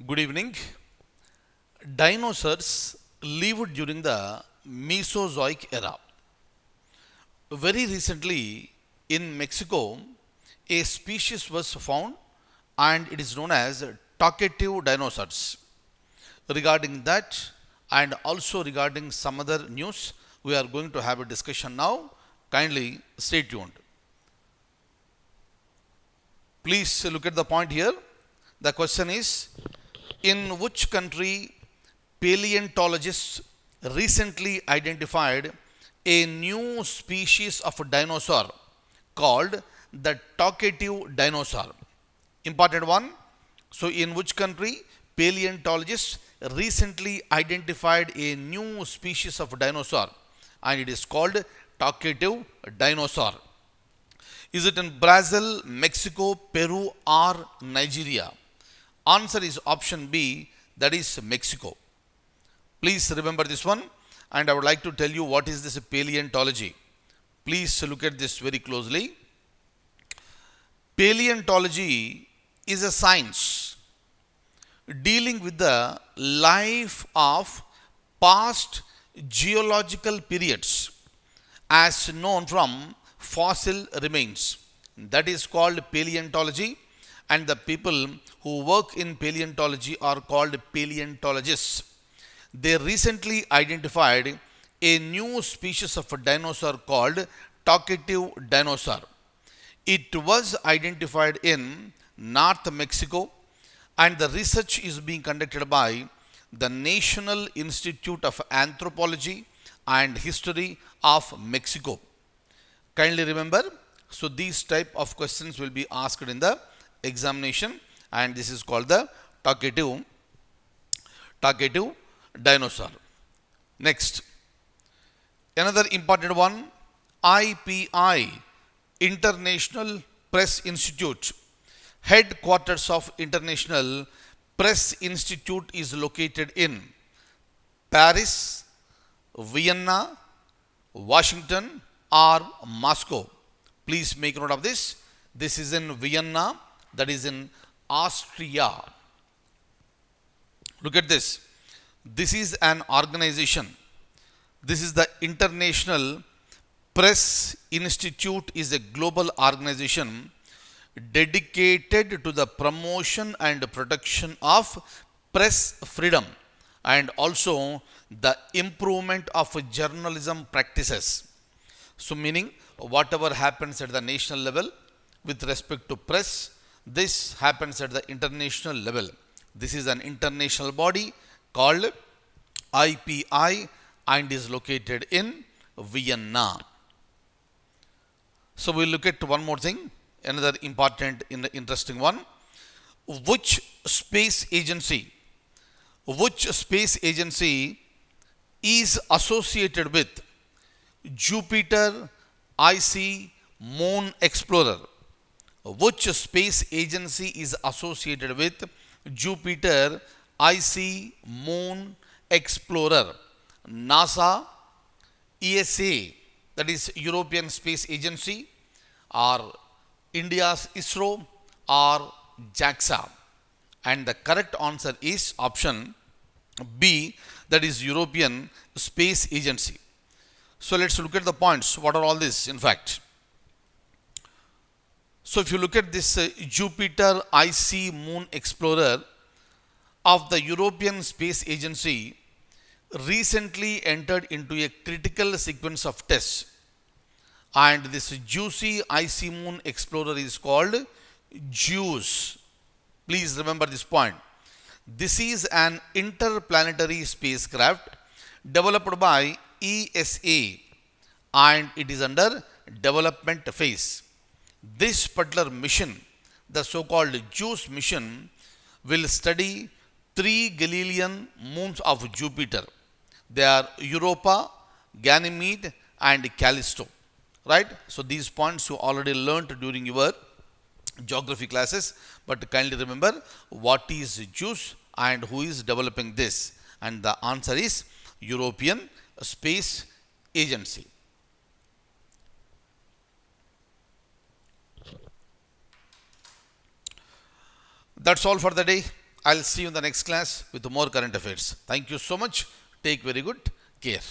Good evening. Dinosaurs lived during the Mesozoic era. Very recently, in Mexico, a species was found and it is known as talkative dinosaurs. Regarding that and also regarding some other news, we are going to have a discussion now. Kindly stay tuned. Please look at the point here. The question is, in which country paleontologists recently identified a new species of dinosaur called the talkative dinosaur? Important one. So, in which country paleontologists recently identified a new species of dinosaur and it is called talkative dinosaur? Is it in Brazil, Mexico, Peru, or Nigeria? Answer is option B, that is Mexico. Please remember this one, and I would like to tell you what is this paleontology. Please look at this very closely. Paleontology is a science dealing with the life of past geological periods as known from fossil remains. That is called paleontology, and the people who work in paleontology are called paleontologists. They recently identified a new species of a dinosaur called talkative dinosaur. It was identified in North Mexico, and the research is being conducted by the National Institute of Anthropology and History of Mexico. Kindly remember, so these type of questions will be asked in the examination, and this is called the talkative dinosaur. Next, another important one, IPI, International Press Institute. Headquarters of International Press Institute is located in Paris, Vienna, Washington, or Moscow. Please make note of this. This is in Vienna, that is in Austria. Look at this. This is an organization. This is the International Press Institute is a global organization dedicated to the promotion and protection of press freedom and also the improvement of journalism practices. So, meaning whatever happens at the national level with respect to press, this happens at the international level. This is an international body called IPI and is located in Vienna. So, we will look at one more thing, another important, interesting one. Which space agency, which space agency is associated with Jupiter Icy Moon Explorer? Which space agency is associated with Jupiter Icy Moon Explorer? NASA, ESA, that is European Space Agency, or India's ISRO, or JAXA? And the correct answer is option B, that is European Space Agency. So let's look at the points. What are all this in fact? So if you look at this Jupiter Icy Moon Explorer of the European Space Agency recently entered into a critical sequence of tests, and this juicy Icy Moon Explorer is called JUICE. Please remember this point. This is an interplanetary spacecraft developed by ESA and it is under development phase. This particular mission, the so-called JUICE mission, will study three Galilean moons of Jupiter. They are Europa, Ganymede, and Callisto. Right? So these points you already learnt during your geography classes, but kindly remember what is JUICE and who is developing this. And the answer is European Space Agency. That's all for the day. I'll see you in the next class with more current affairs. Thank you so much. Take very good care.